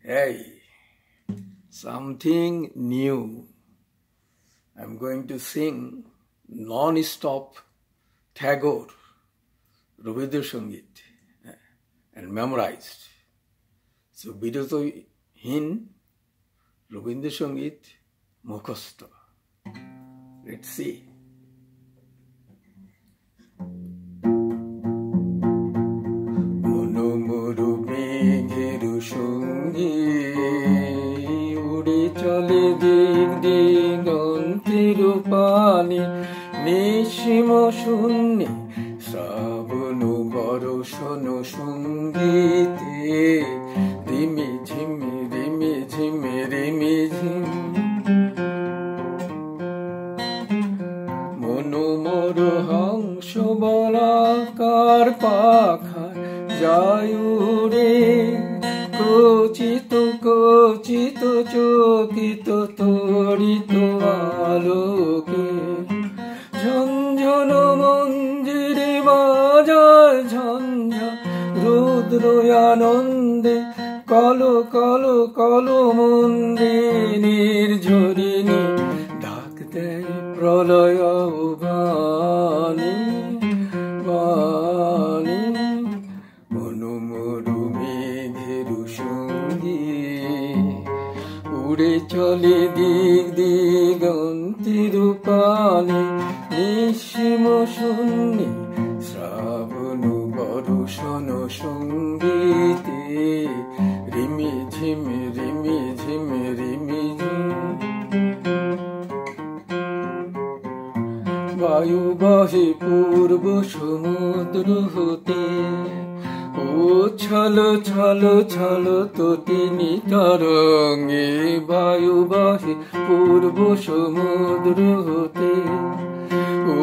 Hey, something new. I'm going to sing non-stop Tagore, Rabindra Sangit, and memorized. So, বিরতহীন Rabindra Sangit মুখস্থ. Let's see. মনোমরু মেঘের সঙ্গে উড়ে চলে দিক দিগন্তের পানে নিঃসীম শূন্যে শ্রাবণ বর্ষণ সঙ্গীতে রিমি ঝিমি রিমি ঝিমি রিমি ঝিম মনোমর হংস বলাকার পাখা যায় উড়ে কচিত কচিত চকিত তড়িত আলোকে ঝঞ্ঝন মঞ্জিরে বাজায় ঝঞ্ঝা রুদ্র আনন্দে কল কল কল মন্দে নির্ঝরিণী ডাক দেয় প্রলয় বাণী বাণী মনোমরু মেঘের সঙ্গী উড়ে চলে দিক দিগন্তের পানে নিঃসীম শূন্যে শ্রাবণ বর্ষণ সঙ্গীতে রিমি ঝিমি রিমি ঝিমি রিমি ঝিম বায়ু বহে পূর্ব সমুদ্র হতে ও ছল ছল ছল তটিনী তরঙ্গে বায়ু বহে পূর্ব সমুদ্র হতে ও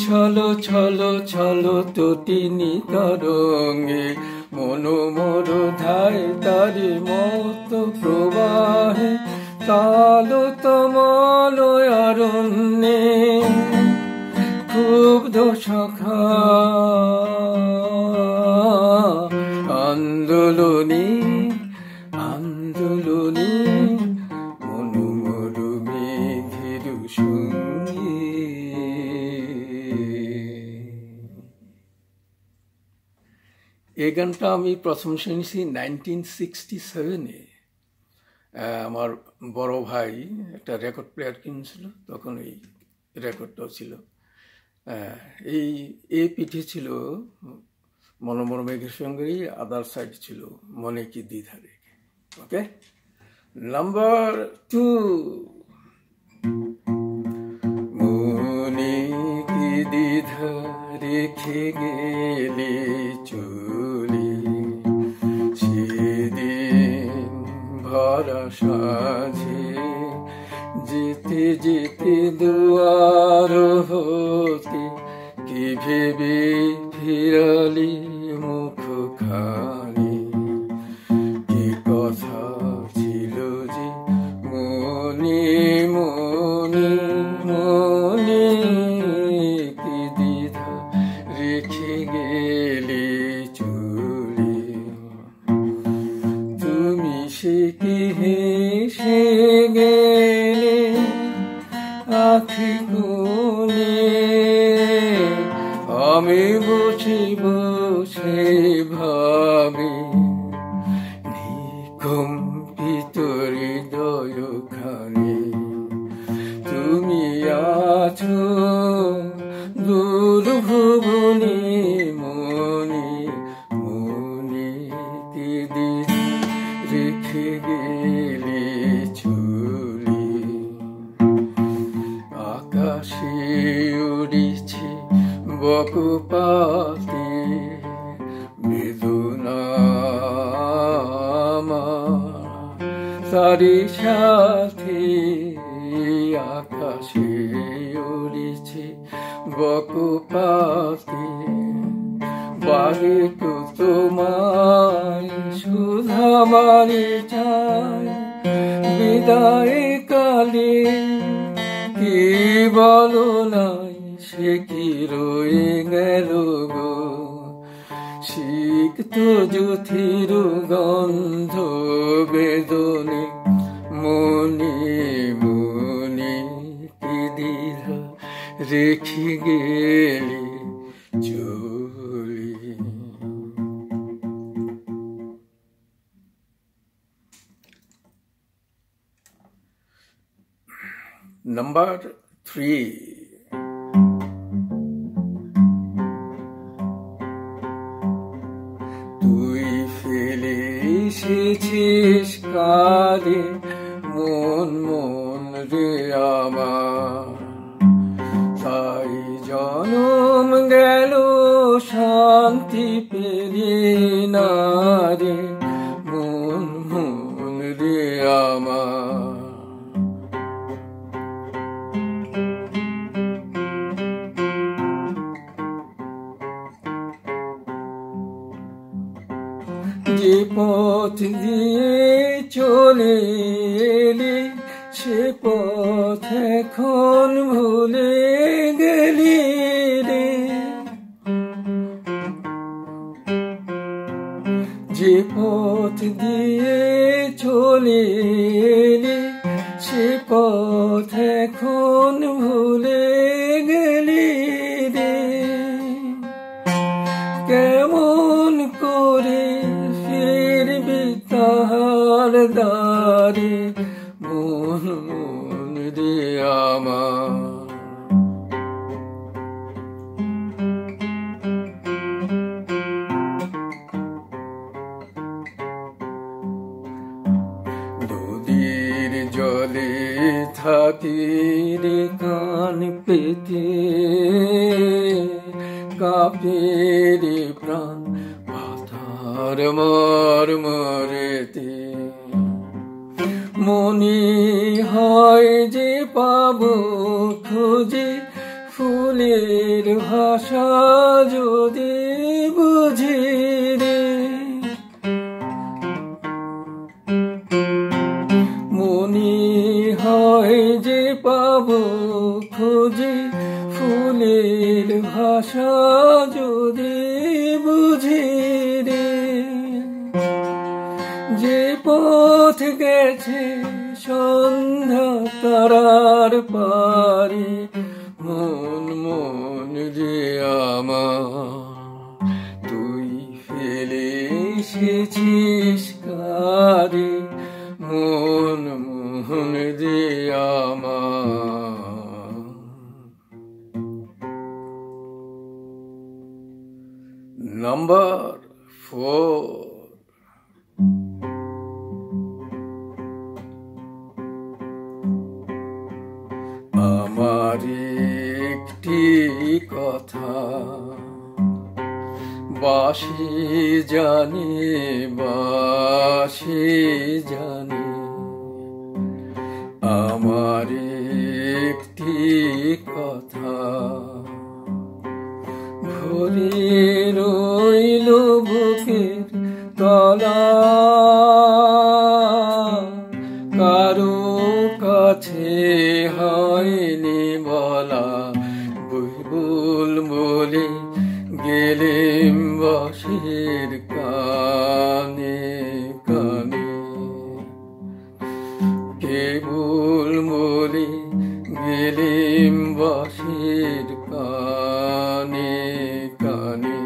ছল ছল ছল তটিনী তরঙ্গে মনোমর ধায় তারি মত প্রবাহে তাল তমাল অরণ্যে ক্ষুব্ধ সখা আন্দোলনী আন্দোলনী মনোমর মেঘের সঙ্গী। এই গানটা আমি প্রথম শুনেছি 1967-এ। আমার বড় ভাই একটা রেকর্ড প্লেয়ার কিনছিল, তখন এই রেকর্ডটাও ছিল। এই পিঠে ছিল মনোমর মেঘের সঙ্গেই, আদার সাইড ছিল মনে কি দ্বিধা রেখে। ওকে, নাম্বার 2। মনে কি দ্বিধা রেখে গেলে চলে সেদিন ভরা সাঁঝে যেতে যেতে দুয়ার হতে কি ভেবে ফিরালি মুখ খানি কি কথা ছিল যে মনে মনে মনে কি দ্বিধা রেখে গেলে চলে তুমি সে কি হেসে গেলে আখি কোণে আমি বসে বসে ভাবি নিকম্পিত হৃদয় খানি তুমি আছো দূর ভুবনে মনে মনে কি দিন রেখে গেলে চলে আকাশে উড়েছে বকুপাতে বেদনা তারি সাথে আকাশে উড়েছে বকুপাতে বারে তো তোমায় সুধা বাড়ি চায় বিদায় কালে কি বলো নাই সে কি রয়ে গেল গো তিক্ত জ্যোতির গন্ধ বেদনে মনে মনে কি দ্বিধা রেখে গেলি চলি। Number 3. তুই ফেলে এসেছিস কালে মন মন রে আমার, তাই জনম গেল শান্তি পেলি না রে মন মন রে আমার। যে পথ দিয়ে চলে এলি সে পথ এখন ভুলে গেলি রে। যে পথ দিয়ে চলে এলি সে পথ এখন ভুলে গেলি রে। কেমন করে ফিরবি তাহার দ্বারে মন মন রে আমার। নদীর জলে থাকি রে কান পেতে কাঁপে রে প্রাণ পাতার মরমরেতে। মনে হয় যে পাবো খুঁজে ফুলের ভাষা যদি বুঝি রে। মনে হয় যে পাবো খুঁজে ফুলের ভাষা যদি বুঝি রে। যে পথ গেছে সন্ধ্যা তারার পারে মন মন রে আমার, তুই ফেলে এসেছিস কারে মন মন রে আমার। Number 4. আমার একটি কথা বাঁশি জানে বাঁশি জানে। আমার একটি কথা ভরে রইল বুকের তলা, কারো কাছে হয়নি বলা। বুলবুল বলে গেলেম বাঁশির কানে কানে, কেবল বলে গেলেম বাঁশির কানে কানে।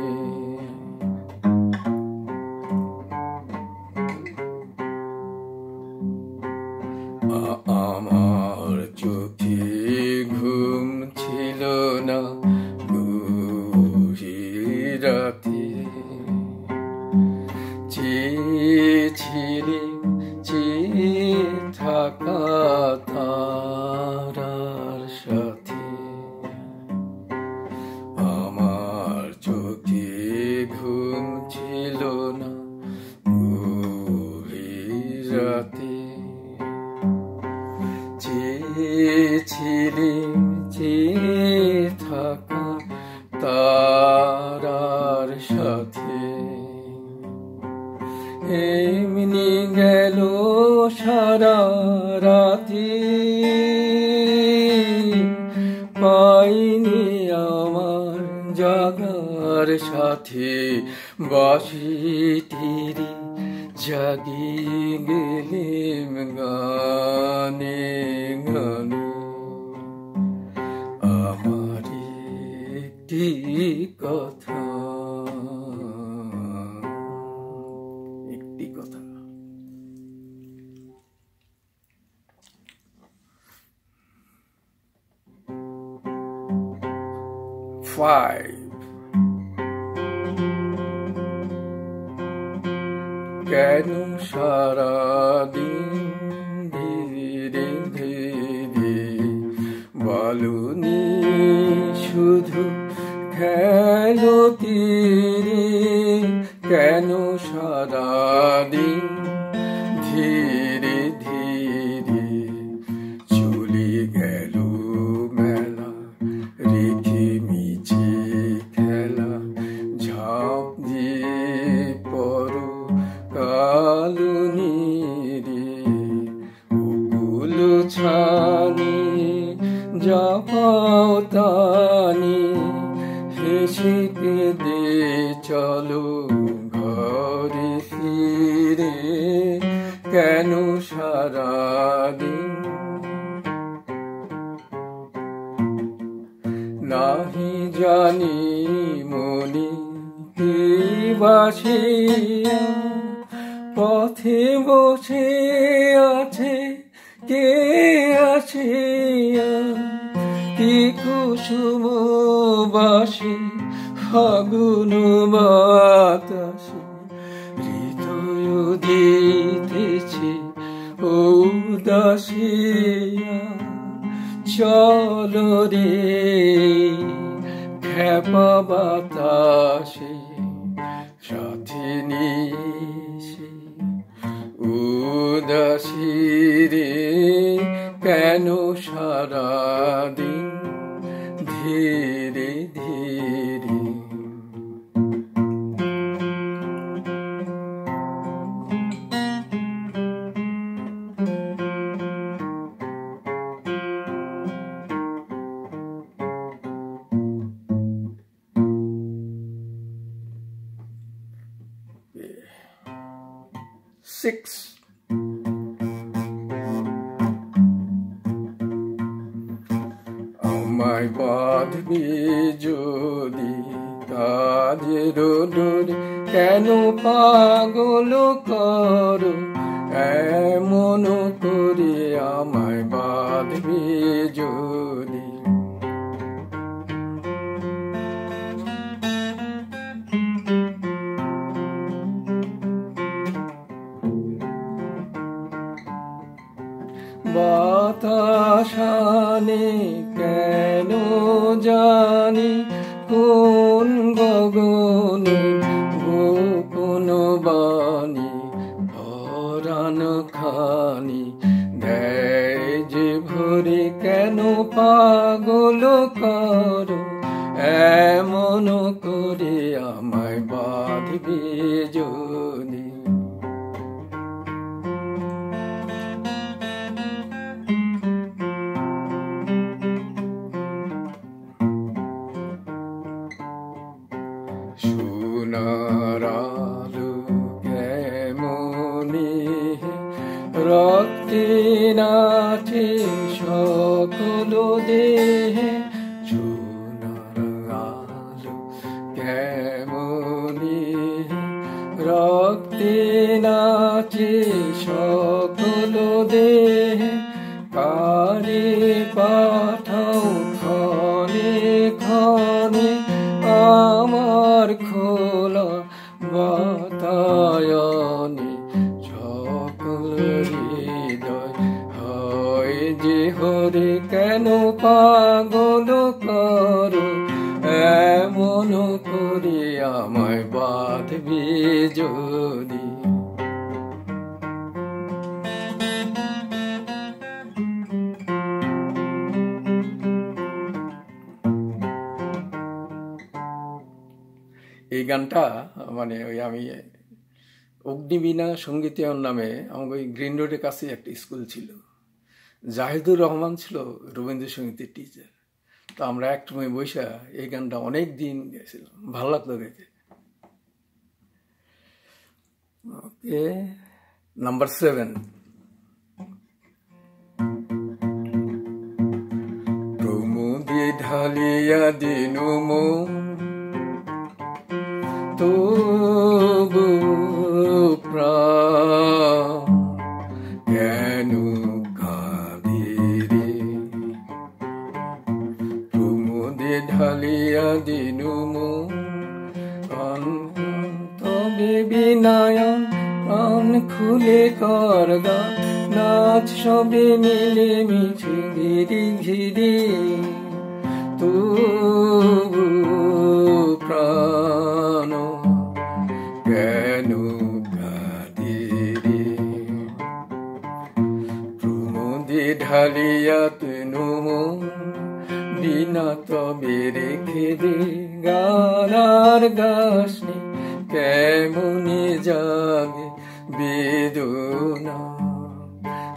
আমার চোখে ঘুম ছিল না গভীর রাতে, চেয়েছিলে চেয়ে থাকা তারার সাথে। আমার চোখে ঘুম ছিল না গভীর রাতে, চেয়েছিলে চেয়ে থাকা তারার সাথে। এমনি গেল সারা রাতে, পাইনি আমার জাগার সাথে বাঁশিটিরি জাগিয়ে গেলেম গানে গানে আমার একটি কথা একটি কথা 5 কেন সারাদিন ধীরে ধীরে বলনি শুধু খেলো তীরে কেন সারাদিন ধীরে ধীরে চলে গেল মেলা রেখে মিছে খেলা ঝাঁপ দিয়ে পড়ো কালুনি রে উকুল ছানি যাপাও তানি হেসে কেঁদে চলো ঘরে ফিরে কেন সারাদিন নাহি জানি মনি কি বাসিয়া পথে বসে আছে কে আসিয়া কি কুসুম বাসে ফাগুন বাতাসে হৃদয় দিতেছে উদাসিয়া চলো রে খেপা বাতাসে সাথে নিশে উদাসী রে কেন সারাদিন ধীরে ধীরে Six. আমায় বাঁধবে যদি কাজের ডোরে কেন পাগল করো এমন করে আমায় বাঁধবে যদি বাতাসানে কেন জানি কোন গগনে গোপন বাণী পরাণ খানি দেয় যে ভরে কেন পাগল করো এমন করে আমায় বাঁধবে যদি সোনার আলো কেমনে রক্তে নাচে সকল দেহে সোনার আলো কেমনে রক্তে নাচে সকল দেহে কারে পাঠাও ক্ষণে ক্ষণে আমার খোলা বাতায়নে সকল হৃদয় হয় যে হরে কেন পাগল করো এমন করে আমায় বাঁধবে যদি এই গানটা মানে ওই আমি অগ্নিবীণা সঙ্গীতায়ন নামে আমাকে ওই গ্রিন রোডের কাছে একটা স্কুল ছিল জাহিদুর রহমান ছিল রবীন্দ্রসঙ্গীতের টিচার তো আমরা এক সময় বৈশা এই গানটা অনেক দিন গেছিলাম ভালো লাগতো গেছে ওকে, নাম্বার 7। প্রমোদে ঢালিয়া দিনু মন, তবু প্রাণ কেন কাঁদে রে। প্রমোদে ঢালিয়া দিনু মন, তবে বিনায়ন প্রাণ খুলে কর গান, নাচ সবে মিলে মিছে ঘিরি ঘিরি, তবু প্রাণ কেন কাঁদে রে। প্রমোদে ঢালিয়া তেনু মন, বিনা তবে রেখে দে গান আর গাসনি, কেমনে জাগে বেদনা।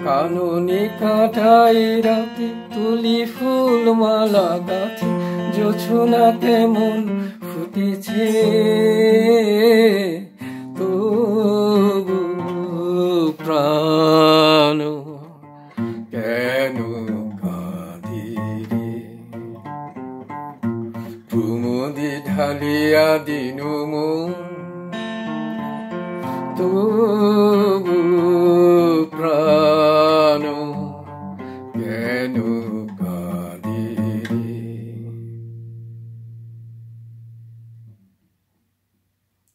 কাননে কাটাই রাতে তুলি ফুল মালা গাছে, জোছনা কেমন ফুটেছে, তবু প্রাণ কেন কাঁদে রে। প্রমোদে ঢালিয়া দিনু মন, তবু প্রাণ কেন কাঁদে রে।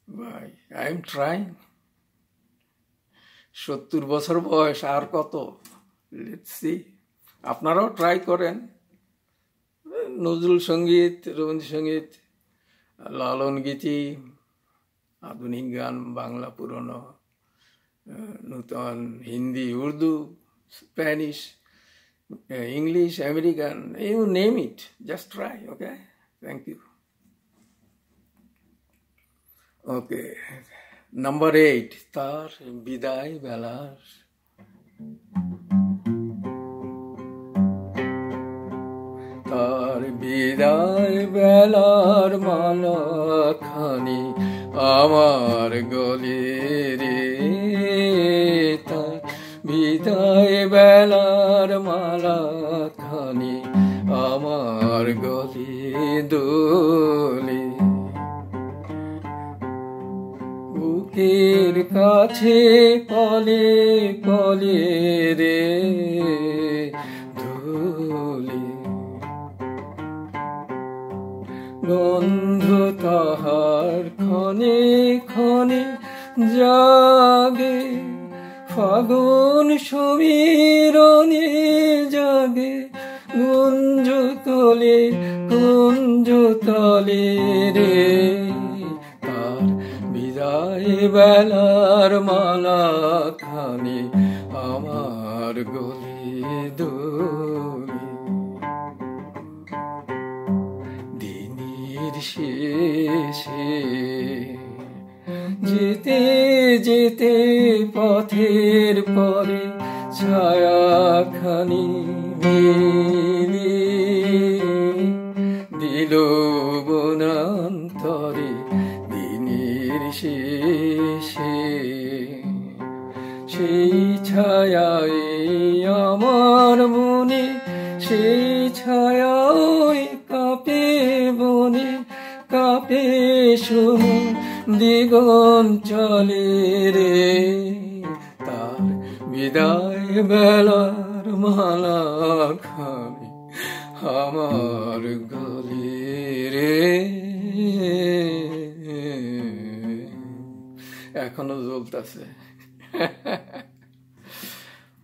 ভাই, আই এম ট্রাইং। 70 বছর বয়স, আর কত? Let's see. আপনারাও ট্রাই করেন। নজরুল সঙ্গীত, রবীন্দ্রসঙ্গীত, লালন গীতি, আধুনিক গান, বাংলা পুরনো, নূতন, Hindi, Urdu, Spanish, English, American, you name it, just try. Okay, thank you. Okay, number 8, তার বিদায় বেলার। তার বিদায় বেলার মালা খানি আমার গলে রে। তার বিদায় বেলার মালা খানি আমার গলে দোলে। বুকের কাছে পলে পলে রে ধুলে, গন্ধ তাহার ক্ষণে ক্ষণে জাগে, ফাগুন সমীরণে জাগে, কুঞ্জ তলে কুঞ্জ তলে রে। তার বিদায় বেলার মালা খানি আমার গলে দোলে। দিনের শেষে যেতে যেতে পথের পরে ছায়াখানি দিল বনান্তরে। দিনের শেষে সেই ছায়ায় আমার মনে, সেই ছায়ায় কাঁপে বনে, কাঁপে শুনে দিগঞ্চলে রে। তার বিদায় বেলার মালা খানি আমার গলে রে। এখনো জ্বলতেছে।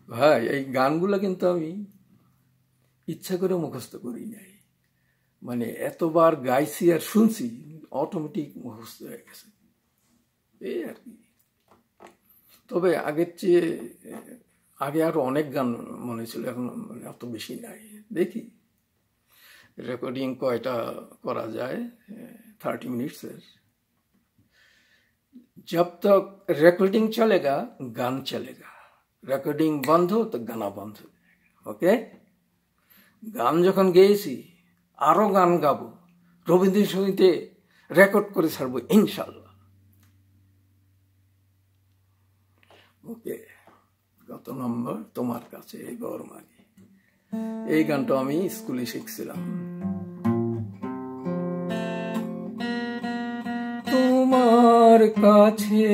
ভাই, এই গানগুলো কিন্তু আমি ইচ্ছা করে মুখস্থ করি নাই, মানে এতবার গাইছি আর শুনছি, অটোমেটিক মুখস্থ হয়ে গেছে, এই আর কি। তবে আগের চেয়ে আগে আরো অনেক গান মনে ছিল, এখন অত বেশি নাই। দেখি রেকর্ডিং কয়টা করা যায়, 30 মিনিটসের। जब तक रिकॉर्डिंग चलेगा गान चलेगा, रिकॉर्डिंग बंद हो तो गाना बंद हो जाएगा। ओके, গান যখন গেয়েছি আরো গান গাবো, রবীন্দ্রসঙ্গীতে রেকর্ড করে ছাড়বো ইনশাল্লাহ। ওকে, কত নম্বর তোমার কাছে এই বরমাগি। এই গানটা আমি স্কুলে শিখছিলাম। তোমার কাছে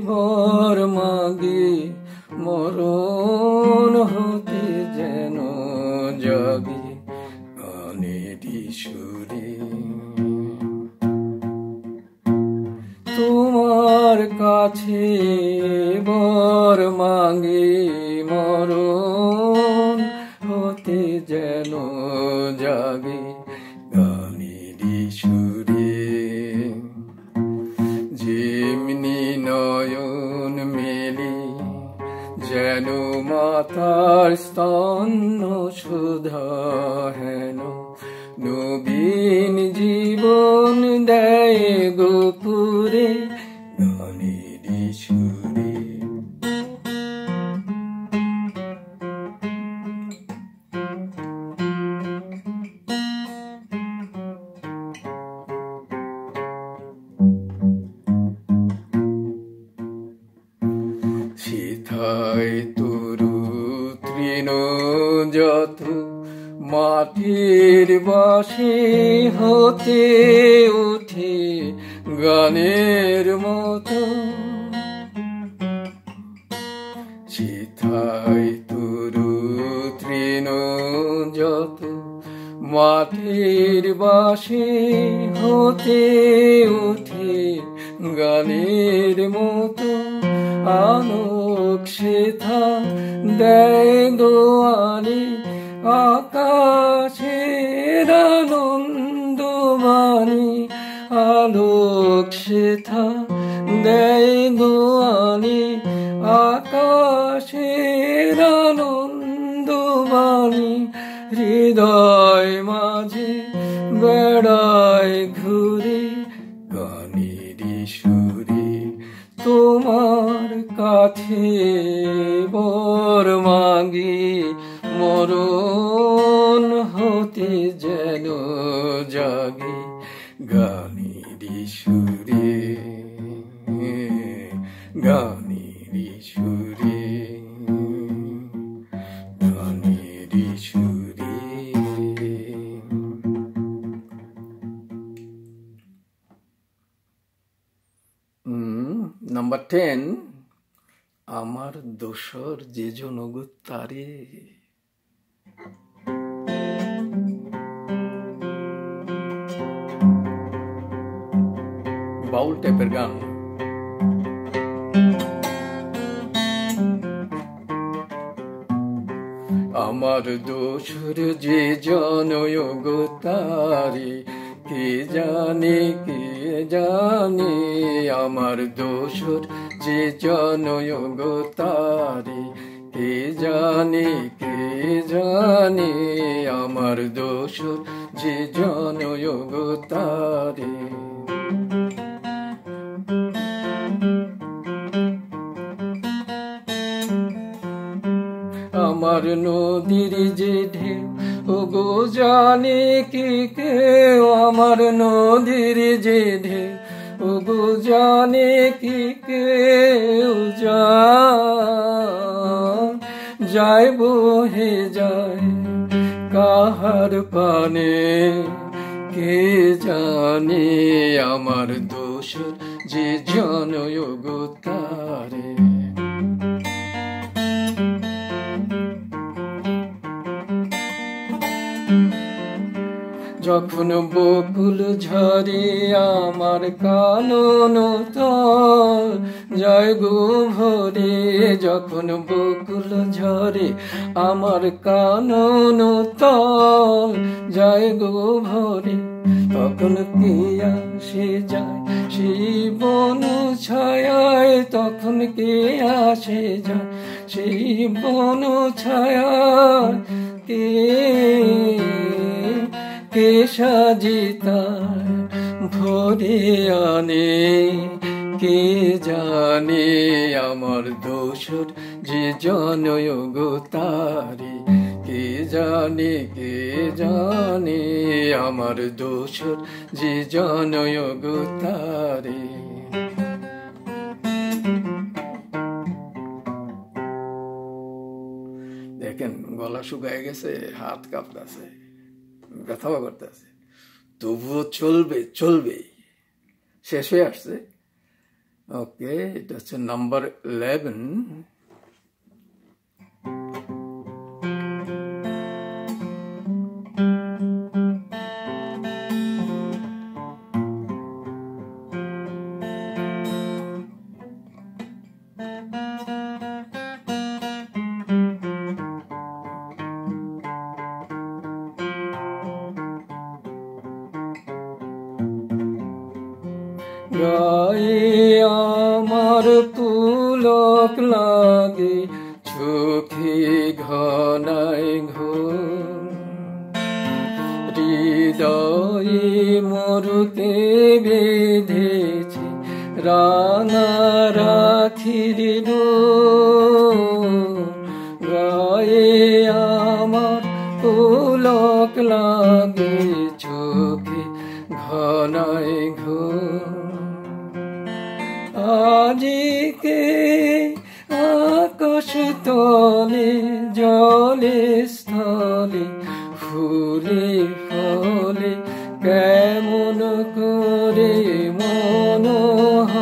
বরমাগি, মরণ হতে যেন জাগি গানেরই সুরে। তোমার কাছে বরমাগি, মরণ হতে যেন জাগি গানেরই সুরে। যেমনি নয়ন মেলি যেন মাতার স্তন্য সুধা হেন, নবীন জীবন দেয় গোপুরে গানেরই সুরে। সেথায় তরু তৃণ যত, মাটির বাঁশি হতে ওঠে গানের মতো। সেথায় তরু তৃণ যত, মাটির বাঁশি হতে ওঠে গানের মতো। আলোক সেথা দেয় দোয়ারে, আকাশের আনন্দবাণী। আলোক সেথা দেয় দোয়ারে, আকাশের আনন্দবাণী। হৃদয় মাঝে বেড়ায় ঘুরে গানেরই সুরে। তোমার কাছে বরমাগি, মরণ হতে যেন জাগি গানেরই সুরে গানেরই সুরে গানেরই সুরে। নাম্বার 10, আমার দোসর যে জনগু তারে। বাউল টাইপের গান। আমার দোসর যে জনগ তারে, কে জানে কে জানে। আমার দোসর যে জনগ তারে, কে জানে কে জানে। আমার দোসর যে জনগ তারে। আমার নদীর যে ঢেউ, ওগো জানে কি কেউ। আমার নদীর যে ঢেউ, ওগো জানে কি কেউ। যায় বহে যায় কাহার পানে, কে জানে। আমার দোসর যে জনগ তারে। যখন বকুল ঝরে আমার কানন তল, যায় গো ভরে। যখন বকুল ঝরে আমার কানন তল, যায় গো ভরে। তখন কে আসে যায় সেই বন ছায়ায়, তখন কে আসে যায় সেই বন ছায়ায়। কে সাজি তার ভরে আনে, কে জানে। আমার দোসর যে জনগ তারে, কে জানে কে জানে। আমার দোসর যে জনগ তারে। দেখেন গলা শুকায় গেছে, হাত কাঁপতেছে, ব্যথাও করতেছে, তবুও চলবে চলবে, শেষ হয়ে আসছে। ওকে, এটা হচ্ছে নাম্বার 11। গায়ে আমার পুলক লাগে, চোখে ঘনায় ঘোর, হৃদয়ে মরুতে বেঁধেছে রাঙা রাখির ডোর। গায়ে আমার পুলক লাগে, চোখে ঘনায় ঘোর। আজিকে আকাশ তলে, জলে স্থলে, ফুলে ফলে, কেমন করে মনোহরণ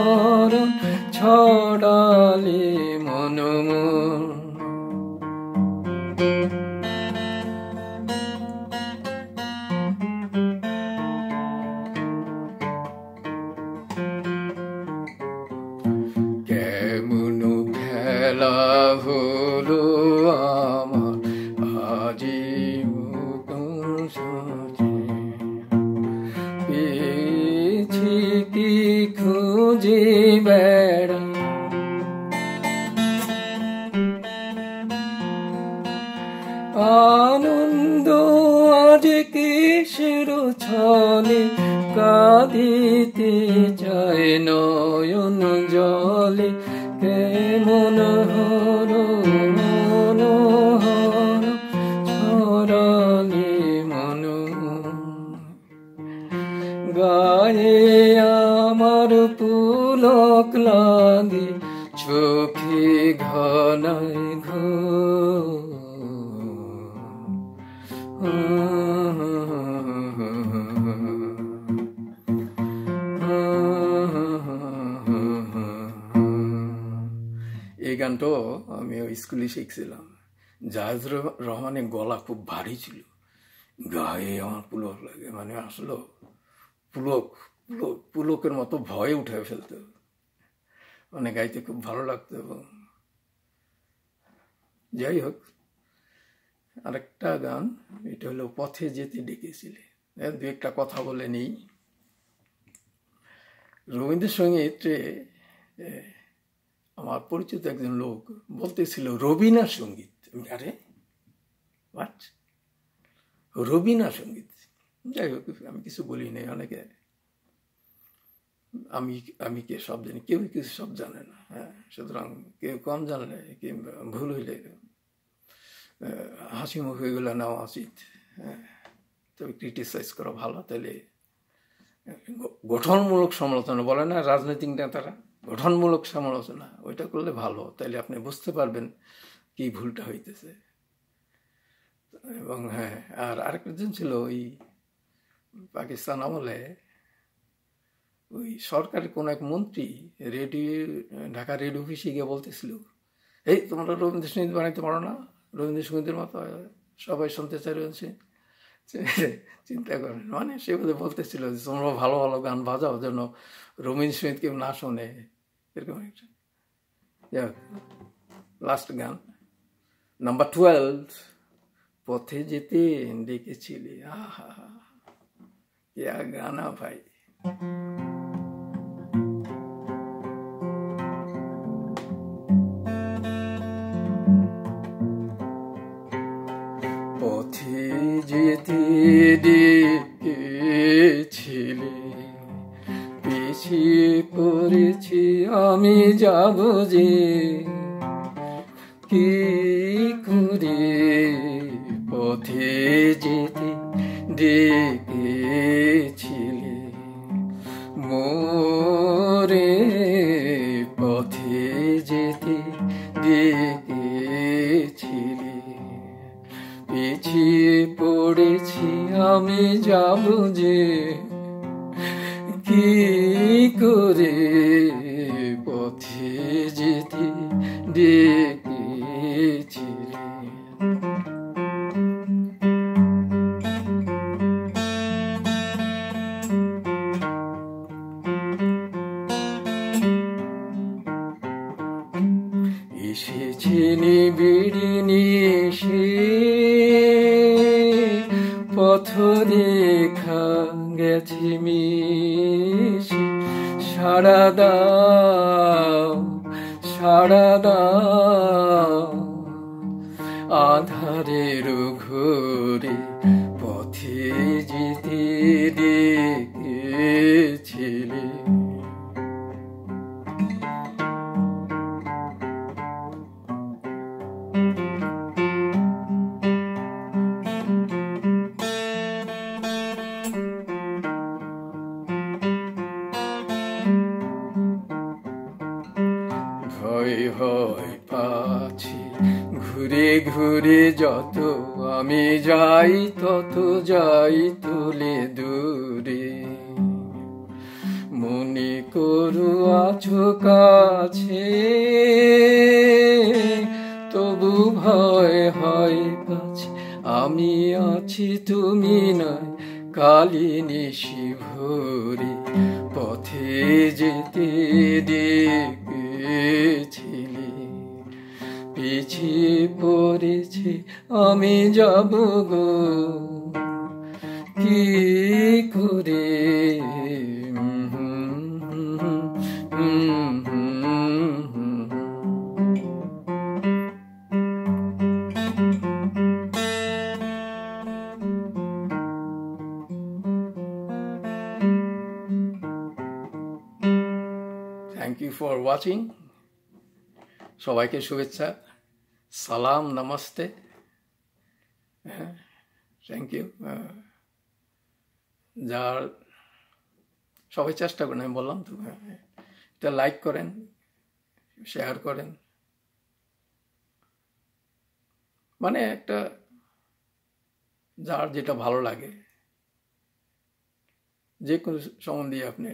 ছড়ালে মনমন। কেমন খেলা হলো আমার আজি পেয়েছি কি খুঁজে বেড়া, আনন্দ আজ কিসের ছলে, কাঁদিতে চায় নয়ন জলে, কেমন হর মনোহর ছড়ালে মন। গায়ে আমার পুলক লাগে, চোখে ঘনায় ঘোর। এই গানটাও আমি স্কুলে শিখছিলাম। জাহেদুর রহমানের গলা খুব ভারী ছিল, গায়ে আমার পুলক লাগে, মানে আসলে পুলক পুলক পুলকের মতো ভয়ে উঠে ফেলতো, মানে গাইতে খুব ভালো লাগতো। এবং যাই হোক, আরেকটা গান, এটা হলো পথে যেতে ডেকেছিলে। দু একটা কথা বলে নেই। রবীন্দ্রসঙ্গীতে আমার পরিচিত একজন লোক বলতেছিল রবীনা সঙ্গীত। আরে হোয়াট, রবীনা সঙ্গীত? যাই হোক, আমি কিছু বলি নাই। অনেকে আমি কে সব জানি, কেউ কিছু সব জানে না। হ্যাঁ, সুতরাং কেউ কম জানলে কিংবা ভুল হইলে হাসি মুখ হয়ে গেলে নেওয়া উচিত। হ্যাঁ, তবে ক্রিটিসাইজ করা ভালো। তাহলে গঠনমূলক সমালোচনা বলে না রাজনৈতিক নেতারা, গঠনমূলক সমালোচনা, ওইটা করলে ভালো। তাইলে আপনি বুঝতে পারবেন কি ভুলটা হইতেছে। এবং হ্যাঁ, আর আরেকজন ছিল ওই পাকিস্তান আমলে, ওই সরকারের কোন এক মন্ত্রী ঢাকা রেডিও অফিসে গিয়ে বলতেছিল, এই তোমরা রবীন্দ্রসঙ্গীত বানাইতে পারো না, রবীন্দ্রসঙ্গীতের মতো সবাই শুনতে চাই। চিন্তা করেন, মানে সে বলতেছিল যে তোমরা ভালো ভালো গান বাজাও, যেন রবীন্দ্রসঙ্গীত কেউ না শোনে, এরকম একটা। লাস্ট গান, নাম্বার 12, পথে যেতে ডেকেছিলে। আহা, क्या गाना भाई। পথে যেতে ডেকেছিলে, পিছিয়ে পড়েছি আমি যাব যে, কি করে পথে যেতে ডেকেছিলে মোরে, পথে যেতে ডেকেছিলে। যাব যে কি করে পথে যেতে ডেকেছিলে। এসেছে নিবিড় নিশে পথরেখা গেছে মিশে, সাড়া দাও সাড়া দাও আধারের ঘোরে পথে যেতে ডেকেছিলে। ভয় হয় পাছি ঘুরে ঘুরে যত আমি যাই তত যাই তুলে দূরে। মনে করো আছো কাছে তবু ভয় হয় পাছে আমি আছি তুমি নয় কালি নিশি ভোরে পথে যেতে ডেকেছিলে। পিছিয়ে পড়েছে আমি যাব গো কি করে। Thank you for watching. সবাইকে শুভেচ্ছা, সালাম, নমস্তে, থ্যাংক ইউ। যার সবাই চেষ্টা করেন, আমি বললাম তো, এটা লাইক করেন, শেয়ার করেন, মানে একটা যার যেটা ভালো লাগে যে কোনো সম্বন্ধে আপনি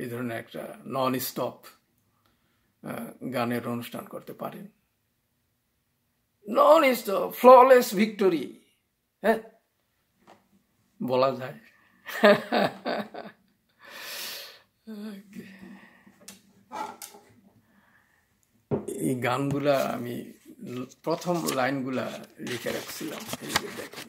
এই ধরনের একটা নন স্টপ গানের অনুষ্ঠান করতে পারেন। নন স্টপ ফ্ললেস ভিক্টোরি, হ্যাঁ বলা যায়। এই গানগুলা আমি প্রথম লাইনগুলা লিখে রাখছিলাম, এই যে দেখেন।